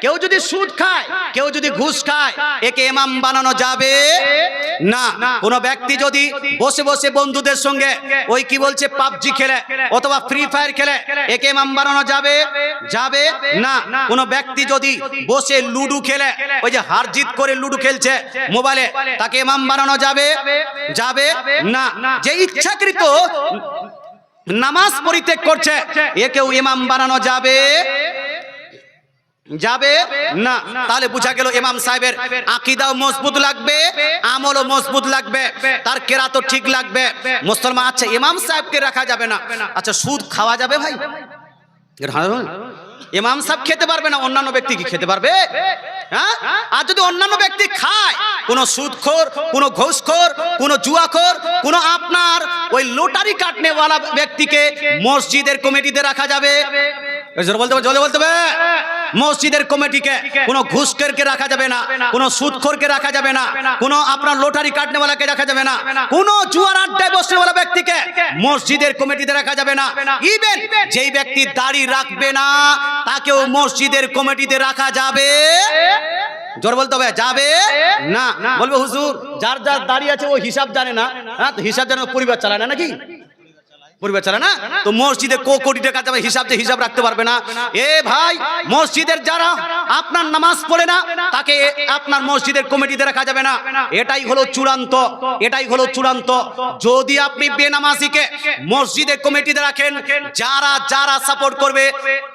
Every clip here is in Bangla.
কেউ যদি সুদ খায়, কেউ যদি ঘুষ খায়, একে ইমাম বানানো যাবে না। কোনো ব্যক্তি যদি বসে বসে বন্ধুদের সঙ্গে ওই কি বলছে পাবজি খেলে অথবা ফ্রি ফায়ার খেলে, একে ইমাম বানানো যাবে যাবে না। কোনো ব্যক্তি যদি বসে লুডু খেলে, ওই যে হার জিত করে লুডু খেলছে মোবাইলে, তাকে ইমাম বানানো যাবে যাবে না। যে ইচ্ছাকৃত নামাজ পরিত্যাগ করছে, একেও ইমাম বানানো যাবে যাবে না। তাহলে বোঝা গেল ইমাম সাহেবের আকীদাও মজবুত লাগবে, আমলও মজবুত লাগবে, তার কেরাতও ঠিক লাগবে। মুসলমান আচ্ছা ইমাম সাহেবকে রাখা যাবে না, আচ্ছা সুদ খাওয়া যাবে ভাই? ইমাম সাহেব খেতে পারবে না, অন্যান্য ব্যক্তি কি খেতে পারবে? হ্যাঁ, আর যদি অন্যান্য ব্যক্তি খায়, কোন সুদখোর, কোন ঘুষখোর, কোন জুয়াখোর, কোন আপনার ওই লটারি কাটনেওয়ালা ব্যক্তিকে মসজিদের কমিটিতে রাখা যাবে? বলতে হবে মসজিদের কমিটিকে কোন ঘুষখোরকে রাখা যাবে না, কোন সুদখোরকে রাখা যাবে না, কোন আপনার লটারি কাটনেওয়ালাকে রাখা যাবে না, কোন জুয়ার আড্ডায় বসনেওয়ালা ব্যক্তিকে মসজিদের কমিটিতে রাখা যাবে না। ইভেন যেই ব্যক্তি দাড়ি রাখবে না, তাকেও মসজিদের কমিটিতে রাখা যাবে। জোর বলতে হবে যাবে না। বলবে হুজুর যার যার দাড়ি আছে ও হিসাব জানে না, হ্যাঁ হিসাব জানে পরিবার চালায় না নাকি? পরিবার চালায় না, তো মসজিদে কোটি টাকা যাবে হিসাব, যে হিসাব রাখতে পারবে না। এ ভাই, মসজিদের যারা আপনার নামাজ পড়ে না, তাকে আপনার মসজিদের কমিটিতে রাখা যাবে না। এটাই হলো চূড়ান্ত, এটাই হলো চূড়ান্ত। যদি আপনি বেনামাজিকে মসজিদের কমিটিতে রাখেন, যারা যারা সাপোর্ট করবে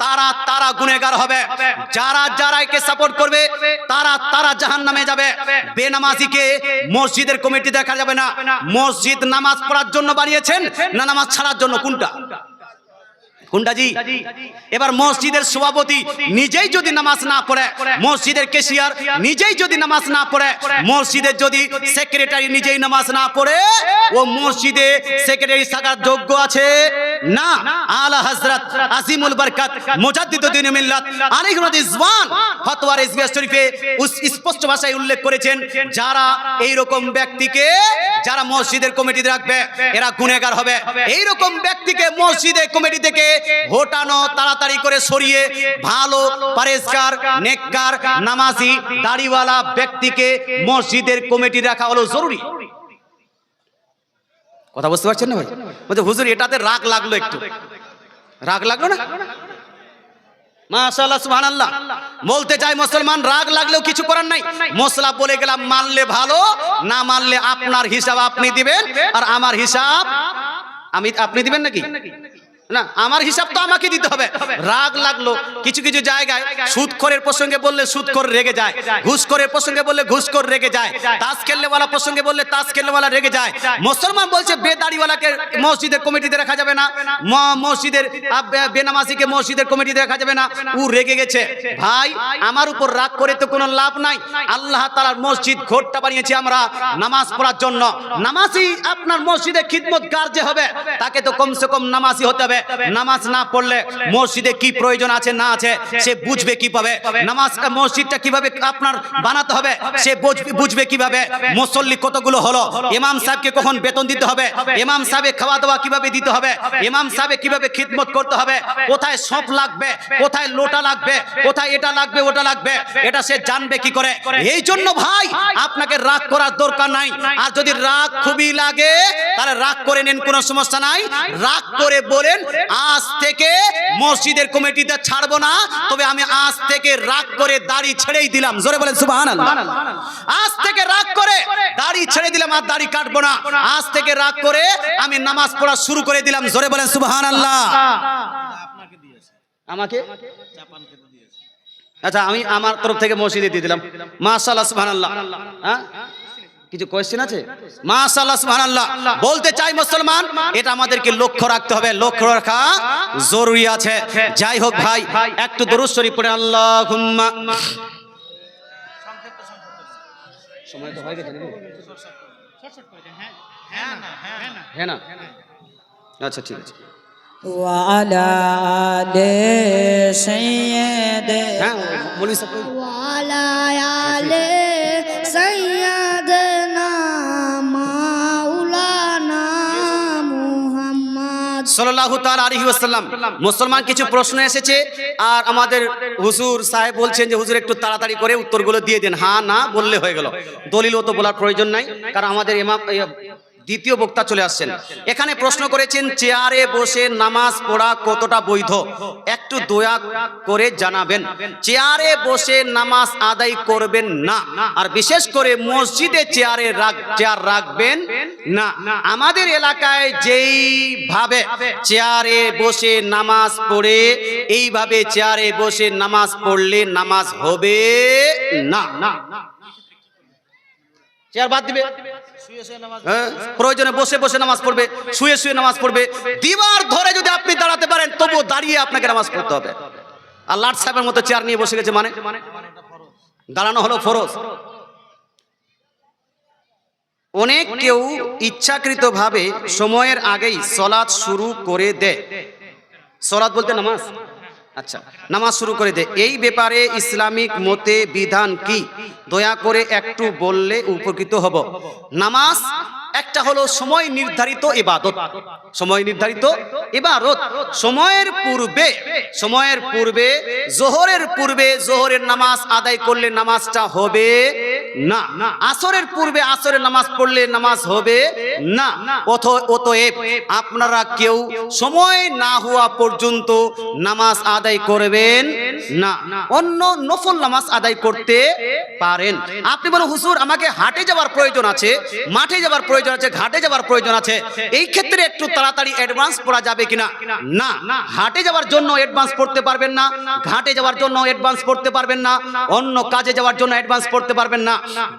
তারা তারা গুনেহগার হবে, যারা যারা একে সাপোর্ট করবে তারা তারা জাহান্নামে যাবে। বেনামাজিকে মসজিদের কমিটিতে রাখা যাবে না। মসজিদ নামাজ পড়ার জন্য বানিয়েছেন না নামাজ ছাড়ার জন্য? কোনটা কোনটা জি? এবার মসজিদের সভাপতি নিজেই যদি নামাজ না পড়ে, মসজিদের ক্যাশিয়ার নিজেই যদি নামাজ না পড়ে, মসজিদের যদি সেক্রেটারি নিজেই নামাজ না পড়ে, ও মসজিদে সেক্রেটারি থাকার যোগ্য আছে না। আলা হযরত আজিমুল বরকত মুজাদ্দিদুদ্দিন মিল্লাত আলাইহি রিজওয়ান ফতোয়া রিজভিয়া শরীফে স্পষ্ট ভাষায় উল্লেখ করেছেন, যারা এই রকম ব্যক্তিকে যারা মসজিদের কমিটিতে রাখবে এরা গুনাহগার হবে। এই রকম ব্যক্তিকে মসজিদের কমিটি থেকে হটানো, তাড়াতাড়ি করে সরিয়ে ভালো পরেজগার, নেককার, নামাজি, দাড়িওয়ালা ব্যক্তিকে মসজিদের কমিটি রাখা হলো জরুরি। কথা বুঝতে পারছেন না ভাই? বলছে হুজুর এটাতে রাগ লাগলো, একটু রাগ লাগলো না? মাশাআল্লাহ সুবহানাল্লাহ। বলতে চাই মুসলমান, রাগ লাগলেও কিছু করার নাই। মশলা বলে গেলাম, মানলে ভালো, না মানলে আপনার হিসাব আপনি দিবেন, আর আমার হিসাব আপনি দিবেন নাকি? না, আমার হিসাব তো আমাকে দিতে হবে। রাগ লাগলো, কিছু কিছু জায়গায় সুদখোরের প্রসঙ্গে বললে সুদখোর রেগে যায়, ঘুষখোরের প্রসঙ্গে বললে ঘুষখোর রেগে যায়, তাস খেলনেওয়ালা প্রসঙ্গে বললে তাস খেলনেওয়ালা রেগে যায়। মুসলমান বলছে বেদাড়িওয়ালাকে মসজিদের কমিটিতে রাখা যাবে না, মসজিদের বেনামাজিকে মসজিদের কমিটিতে রাখা যাবে না। ও রেগে গেছে। ভাই, আমার উপর রাগ করে তো কোনো লাভ নাই। আল্লাহ তাআলার মসজিদ ঘরটা বানিয়েছি আমরা নামাজ পড়ার জন্য। নামাজি আপনার মসজিদে খিদমতগার যে হবে, তাকে তো কমসে কম নামাজি হতে হবে। নামাজ না পড়লে মসজিদে কি প্রয়োজন আছে না আছে সে বুঝবে কিভাবে? নামাজ মসজিদটা কিভাবে আপনার বানাতে হবে সে বুঝবে কিভাবে? মুসল্লি কতগুলো হলো, ইমাম সাহেবকে কখন বেতন দিতে হবে, ইমাম সাহেব খাওয়া দাওয়া কিভাবে দিতে হবে, ইমাম সাহেব কিভাবে খিদমত করতে হবে, কোথায় সপ লাগবে, কোথায় লোটা লাগবে, কোথায় এটা লাগবে ওটা লাগবে, এটা সে জানবে কি করে? এই জন্য ভাই আপনাকে রাগ করার দরকার নাই। আর যদি রাগ খুবই লাগে তাহলে রাগ করে নেন, কোনো সমস্যা নাই। রাগ করে বলেন আজ থেকে মসজিদের কমিটিতে ছাড়বো না, তবে আমি আজ থেকে রাগ করে দাড়ি ছেড়েই দিলাম। জোরে বলেন সুবহানাল্লাহ। আজ থেকে রাগ করে দাড়ি ছেড়ে দিলাম, আর দাড়ি কাটবো না। আজ থেকে রাগ করে আমি নামাজ পড়া শুরু করে দিলাম। জোরে বলেন সুবহানাল্লাহ। আমাকে আচ্ছা, আমি আমার তরফ থেকে মসজিদে দিয়ে দিলাম। মাশাআল্লাহ সুবহানাল্লাহ। হ্যাঁ, কিছু কোয়েশ্চেন আছে? মাশাআল্লাহ সুবহানাল্লাহ। বলতে চাই মুসলমান, এটা আমাদেরকে লক্ষ্য রাখতে হবে, লক্ষ্য রাখা জরুরি আছে। যাই হোক ভাই, একটু দরুদ শরীফ পড়ে আল্লাহুম্মা। সময় তো হয়ে গেছে নাকি? হ্যাঁ না, আচ্ছা ঠিক আছে। ওয়ালা আলে সাইয়্যিদে, হ্যাঁ বলি সব। ওয়ালা আলে সাইয়্যিদনা মাওলানা মুহাম্মদ সাল্লাল্লাহু সাল্লাল্লাহু তাআলা আলাইহি ওয়াসাল্লাম। মুসলমান কিছু প্রশ্ন এসেছে আর আমাদের হুজুর সাহেব বলছেন যে হুজুর একটু তাড়াতাড়ি করে উত্তরগুলো দিয়ে দেন, হ্যাঁ না বললে হয়ে গেল, দলিলও তো বলার প্রয়োজন নাই, কারণ আমাদের ইমাম দ্বিতীয় বক্তা চলে আসছেন। এখানে প্রশ্ন করেছেন চেয়ারে বসে নামাজ পড়া কতটা বৈধ, একটু দয়া করে জানাবেন। চেয়ারে বসে নামাজ আদায় করবেন না, আর বিশেষ করে মসজিদে চেয়ার রাখবেন না। আমাদের এলাকায় যেইভাবে চেয়ারে বসে নামাজ পড়ে, এইভাবে চেয়ারে বসে নামাজ পড়লে নামাজ হবে না। চেয়ার বাদ দিবে, প্রয়োজনে বসে বসে নামাজ পড়বে, শুয়ে শুয়ে নামাজ পড়বে। দিবার ধরে যদি আপনি দাঁড়াতে পারেন তবুও দাঁড়িয়ে আপনাকে নামাজ পড়তে হবে। আর লাট সাহেবের মতো চেয়ার নিয়ে বসে গেছে মানে দাঁড়ানো হলো ফরজ। অনেক কেউ ইচ্ছাকৃতভাবে সময়ের আগেই সলাৎ শুরু করে দেয়। সলাৎ বলতে নামাজ, আচ্ছা, নামাজ শুরু করে দেয়। এই ব্যাপারে ইসলামিক মতে বিধান কি, দয়া করে একটু বললে উপকৃত হব। নামাজ একটা হলো সময় নির্ধারিত ইবাদত, সময় নির্ধারিত ইবাদত। সময়ের পূর্বে জোহরের নামাজ আদায় করলে নামাজটা হবে না। আসরের পূর্বে আসরের নামাজ পড়লে নামাজ হবে না। অতএব আপনারা কেউ সময় না হওয়া পর্যন্ত নামাজ আদায় করবেন না, অন্য নফল নামাজ আদায় করতে পারেন। আপনি বলেন হুজুর আমাকে হাটে যাওয়ার প্রয়োজন আছে, মাঠে যাওয়ার প্রয়োজন আছে, ঘাটে যাওয়ার প্রয়োজন আছে, এই ক্ষেত্রে একটু তাড়াতাড়ি অ্যাডভান্স পড়া যাবে কিনা? না, হাটে যাওয়ার জন্য অ্যাডভান্স পড়তে পারবেন না, ঘাটে যাওয়ার জন্য অ্যাডভান্স পড়তে পারবেন না, অন্য কাজে যাওয়ার জন্য অ্যাডভান্স পড়তে পারবেন না।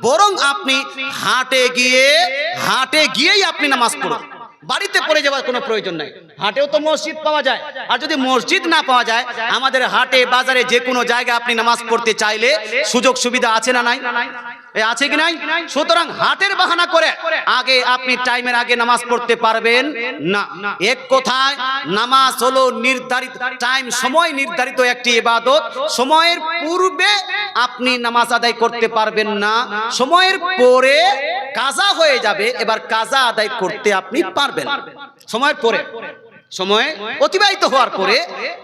বরং আপনি হাটে গিয়েই আপনি নামাজ পড়ুন, বাড়িতে পড়ে যাওয়ার কোনো প্রয়োজন নাই। হাটেও তো মসজিদ পাওয়া যায়, আর যদি মসজিদ না পাওয়া যায় আমাদের হাটে বাজারে যে কোনো জায়গায় আপনি নামাজ পড়তে চাইলে সুযোগ সুবিধা আছে না নাই? আছে কি নাই? সুতরাং হাটের বাহানা করে আগে আপনি টাইমের আগে নামাজ পড়তে পারবেন না। এক কথায় নামাজ হলো নির্ধারিত টাইম, সময় নির্ধারিত একটি ইবাদত। সময়ের পূর্বে আপনি নামাজ আদায় করতে পারবেন না, সময়ের পরে কাজা হয়ে যাবে, এবার কাজা আদায় করতে আপনি পারবেন। সময়ের পরে, সময় অতিবাহিত হওয়ার পরে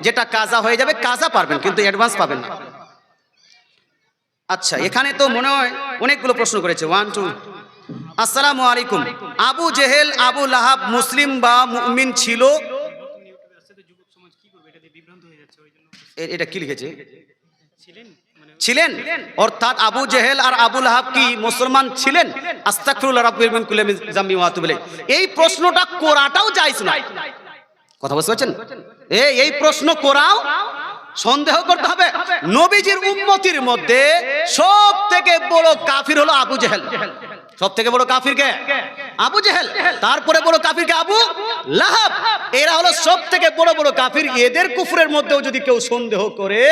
যেটা কাজা হয়ে যাবে কাজা পারবেন, কিন্তু অ্যাডভান্স পাবেন না। আচ্ছা, এখানে তো মনে হয় অনেকগুলো প্রশ্ন করেছে। 1 2 আসসালামু আলাইকুম। আবু জেহেল আবু লাহাব মুসলিম বা মুমিন ছিল? এটা কি লিখেছে? ছিলেন, অর্থাৎ আবু জেহেল আর আবু লাহাব কি মুসলমান ছিলেন? আস্তাগফিরুল্লাহ রাব্বিল মিন কুল্লি যামবি ওয়া আতুবু ইলাইহি। এই প্রশ্নটা করাটাও জায়েজ না। কথা বুঝতে পারছেন? এই প্রশ্ন করাও সন্দেহ করতে হবে। নবীজির উম্মতির মধ্যে সব থেকে বড় কাফির হলো আবু জেহেল। সব থেকে বড় কাফির কে? আবু জেহেল। তারপরে বড় কাফির কে? আবু লাহাব। এরা হলো সব থেকে বড় বড় কাফির। এদের কুফরের মধ্যেও যদি কেউ সন্দেহ করে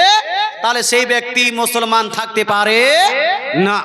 তাহলে সেই ব্যক্তি মুসলমান থাকতে পারে না।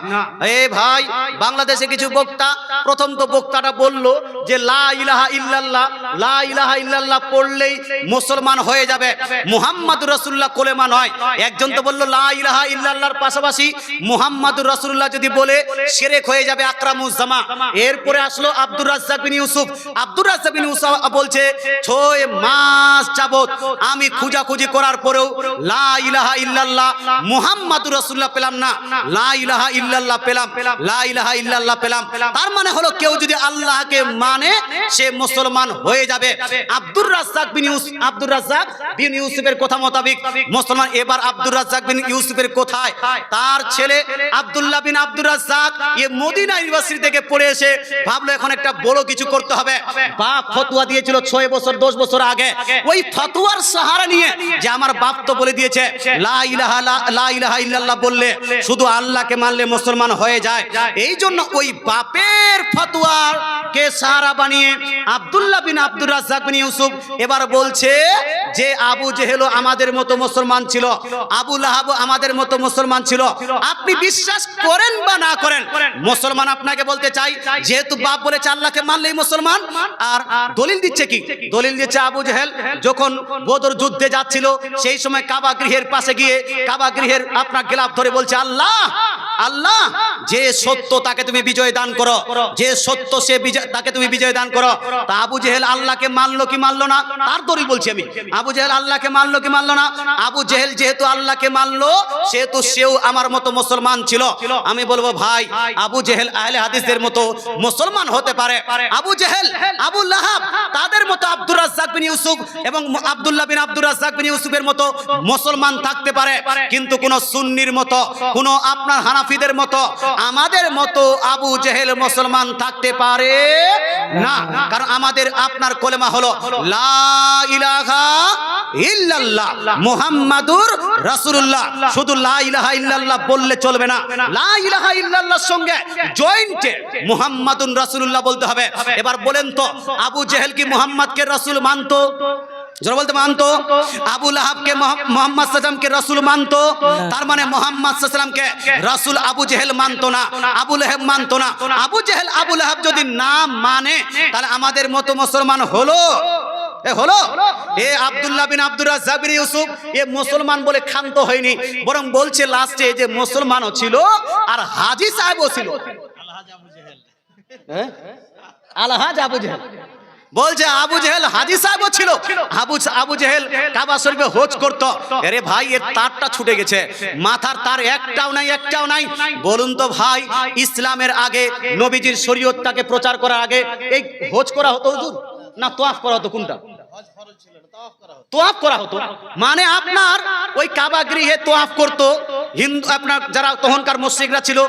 এ ভাই, বাংলাদেশে কিছু বক্তা, প্রথম তো বক্তাটা বললো যে লা ইলাহা ইল্লাল্লাহ, লা ইলাহা ইল্লাল্লাহ পড়লেই মুসলমান হয়ে যাবে, মুহাম্মাদুর রাসূলুল্লাহ কলেমা নয়। একজন তো বললো লা ইলাহা ইল্লাল্লাহর পাশাপাশি মুহাম্মাদুর রাসূলুল্লাহ যদি বলে শিরক হয়ে যাবে, আকরামুজ্জামা। এরপরে আসলো আব্দুর রাজ্জাক বিন ইউসুফ। আব্দুর রাজ্জাক বিন ইউসুফ বলছে 6 মাস যাবত আমি খোঁজাখুঁজি করার পরেও লা ইলাহা ইল্লাল্লাহ মুহাম্মাদুর রাসূলুল্লাহ পেলাম না, লা ইলাহা ইল্লাল্লাহ পেলাম, লা ইলাহা ইল্লাল্লাহ পেলাম। তার মানে হলো কেউ যদি আল্লাহকে মানে সে মুসলমান হয়ে যাবে। আব্দুর রাজ্জাক বিন ইউসুফের কথা মোতাবেক মুসলমান। এবার আব্দুর রাজ্জাক বিন ইউসুফের কোথায়? তার ছেলে আব্দুল্লাহ বিন আব্দুর রাজ্জাক মদিনা ইউনিভার্সিটি থেকে পড়ে এসে ভাবলো এখন একটা বড় কিছু করতে হবে। বাপ ফতোয়া দিয়েছিল 6 বছর 10 বছর আগে। ওই ফতোয়ার সাহারা নিয়ে যে আমার বাপ তো বলে দিয়েছে লা ইলাহা ইল্লাল্লাহ বললে শুধু আল্লাহকে মানলে মুসলমান হয়ে যায়, এই জন্য ওই বাপের ফতোয়াকে সাহারা বানিয়ে আব্দুল্লাহ বিন আব্দুর রাজ্জাক বিন ইউসুফ এবার বলছে যে আবু জেহেল আমাদের মতো মুসলমান ছিল, আবু লাহাব আমাদের মতো মুসলমান ছিল। আপনি বিশ্বাস করেন বা না করেন, মুসলমান আপনাকে বলতে চাই, যেহেতু বাপ বলেছে আল্লাহকে মানলেই মুসলমান। আর দলিল দিচ্ছে কি? দলিল দিচ্ছে আবু জেহেল যখন বদর যুদ্ধে যাচ্ছিল সেই সময় কাবা গৃহের পাশে গিয়ে কাবা গৃহের আপনার গিলাফ ধরে বলছে আল্লাহ আল্লাহ যে সত্য তাকে তুমি বিজয় দান করো, যে সত্য সে তাকে তুমি বিজয় দান করো। তা আবু জেহেল আল্লাহকে মানলো কি মানলো না? তার দড়ি বলছি আমি, আবু জেহেল আল্লাহকে মানলো কি মানলো না? আবু জেহেল যেহেতু আল্লাহকে মানলো সেহেতু সেও আমার মতো মুসলমান ছিল। আমি বলবো ভাই, আবু জেহেল আহলে হাদিসের মতো মুসলমান হতে পারে, আবু জেহেল, আবু লাহাব তাদের মতো আব্দুর রাজ্জাক বিন ইউসুফ এবং আব্দুল্লাহ বিন আব্দুর রাজ্জাক বিন ইউসুফের মতো মুসলমান থাকতে পারে, কিন্তু কোন সুন্নির মতো, কোন আপনার হানাফিদের মতো, আমাদের মতো আবু জেহেল মুসলমান থাকতে পারে না। কারণ আমাদের আপনার কলেমা হলো লা ইলাহা ইল্লাল্লাহ মুহাম্মাদুর রাসূলুল্লাহ। শুধু লা ইলাহা ইল্লাল্লাহ বললে চলবে না, লা ইলাহা ইল্লাল্লাহর সঙ্গে জয়েন্টে মুহাম্মাদুর রাসূলুল্লাহ বলতে হবে। এবার বলেন তো, আবু জেহেল কি মুহাম্মাদকে রাসূল মানতো? যারা বলতে মানতো। আবু লাহাবকে মুহাম্মদ সাল্লামকে রাসূল মানতো, তার মানে মুহাম্মদ সাল্লামকে রাসূল আবু জেহেল মানতো না, আবু লাহাব মানতো না। আবু জেহেল আবু লাহাব যদি না মানে তাহলে আমাদের মতো মুসলমান হলো? হলো? এ আব্দুল্লাহ বিন আব্দুর রাজ্জাক বিন ইউসুফ এ মুসলমান বলে ক্ষান্ত হয়নি, বরং বলছে লাস্টে যে মুসলমানও ছিল আর হাজী সাহেবও ছিল। আলহাজ আবু জেহেল বলছে আবু জেহেল হাজী সাহেবও ছিল। আবু জেহেল কাবা শরীফে হজ করত। আরে ভাই, এর তারটা ছুটে গেছে, মাথার তার একটাও নাই, একটাও নাই। বলুন তো ভাই, ইসলামের আগে নবীজির শরীয়তটাকে প্রচার করার আগে এই হজ করা হতো হুজুর না তোয়াফ করা হতো? কোনটা? তোয়াফ করা হতো। মানে আপনার ওই কাবা গৃহে তোয়াফ করত হিন্দু, আপনার যারা তখনকার মুশরিকরা ছিল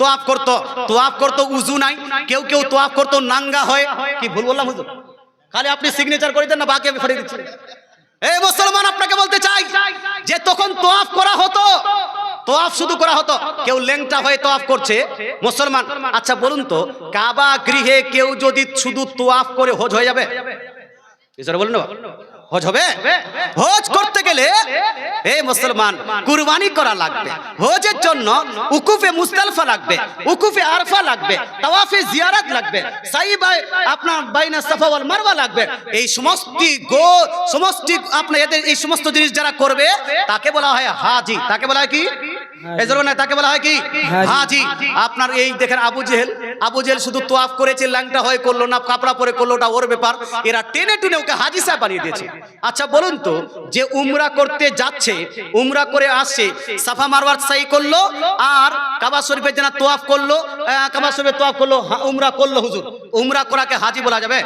তোয়াফ করত, তোয়াফ করত উজু নাই, কেউ কেউ তোয়াফ করত নাঙ্গা হয়। কি ভুল বললাম হুজুর? খালি আপনি সিগনেচার করে দেন না, বাকি আমি ফেলে দিচ্ছি। এই মুসলমান, আপনাকে বলতে চাই যে তখন তোয়াফ করা হতো, তোয়াফ শুধু করা হতো। কেউ ল্যাংটা হয়ে তোয়াফ করছে মুসলমান। আচ্ছা বলুন তো, কাবা গৃহে কেউ যদি শুধু তোয়াফ করে হজ হয়ে যাবে? বলুন না, হজ হবে? হজ করতে গেলে এই মুসলমান কুরবানি করা লাগবে, হজের জন্য উকুফে মুজদালিফা লাগবে, উকুফে আরফা লাগবে, তাওয়াফে জিয়ারত লাগবে, সাই আপনার বাইনা সাফা ওয়াল মারওয়া লাগবে। এই সমস্ত আপনার এদের এই সমস্ত জিনিস যারা করবে তাকে বলা হয় হাজি। তাকে বলা হয় কি? এই জন্য তাকে বলা হয় কি? হাজি। আপনার এই দেখেন আবু জেহেল শুধু তোয়াফ করেছে, ল্যাংটা হয়ে করলো না, কাপড়া পরে করলো, ওটা ওর ব্যাপার। এরা টেনে টুনে ওকে হাজি সাহেব বানিয়ে দিয়েছে। আচ্ছা বলুন তো, যে উমরা করতে যাচ্ছে, উমরা করে আসছে, সাফা মারওয়ার সাই করলো আর কাবা শরীফের যেন তোয়াফ করলো, কাবা শরীফে তোয়াফ করলো, উমরা করলো। হুজুর, উমরা করাকে হাজি বলা যাবে?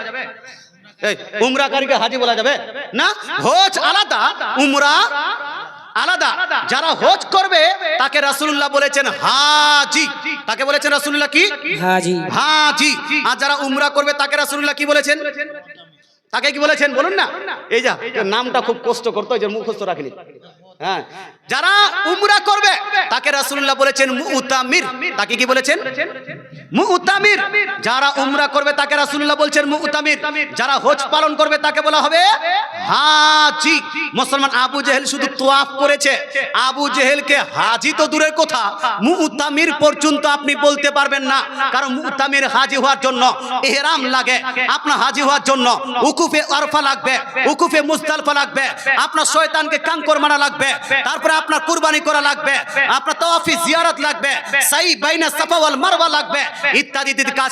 উমরাকারীকে হাজি বলা যাবে না? হজ আলাদা, উমরা আলাদা। যারা হজ করবে তাকে রাসূলুল্লাহ বলেছেন হাজি। তাকে বলেছেন রাসূলুল্লাহ কি? হাজি। হাজি। আর যারা উমরা করবে তাকে রাসূলুল্লাহ কি বলেছেন? তাকে কি বলেছেন বলুন না? এই যা নামটা খুব কষ্ট করতে, ওই যে মুখস্থ রাখলি। হ্যাঁ, যারা উমরা করবে তাকে রাসূলুল্লাহ বলেছেন মুতামির। তাকে কি বলেছেন? মুতামির। যারা উমরা করবে তাকে রাসূলুল্লাহ বলছেন মুতামির। যারা হজ পালন করবে তাকে বলা হবে হাজি। মুসলমান আবু জেহেল শুধু তোয়াফ করেছে, আবু জেহেলকে হাজি তো দূরের কথা, মুতামির পর্যন্ত আপনি বলতে পারবেন না। কারণ মুতামির হাজি হওয়ার জন্য ইহরাম লাগে, আপনার হাজি হওয়ার জন্য উকুফে আরফা লাগবে, উকুফে মুজদালিফা লাগবে, আপনার শয়তানকে কাঙ্কর মারা লাগবে, তারপরে আপনার কুরবানি করা লাগবে, আপনার তাওয়াফি জিয়ারত লাগবে, সাই বাইনা সাফা ওয়াল মারওয়া লাগবে, ইত্যাদি কাজ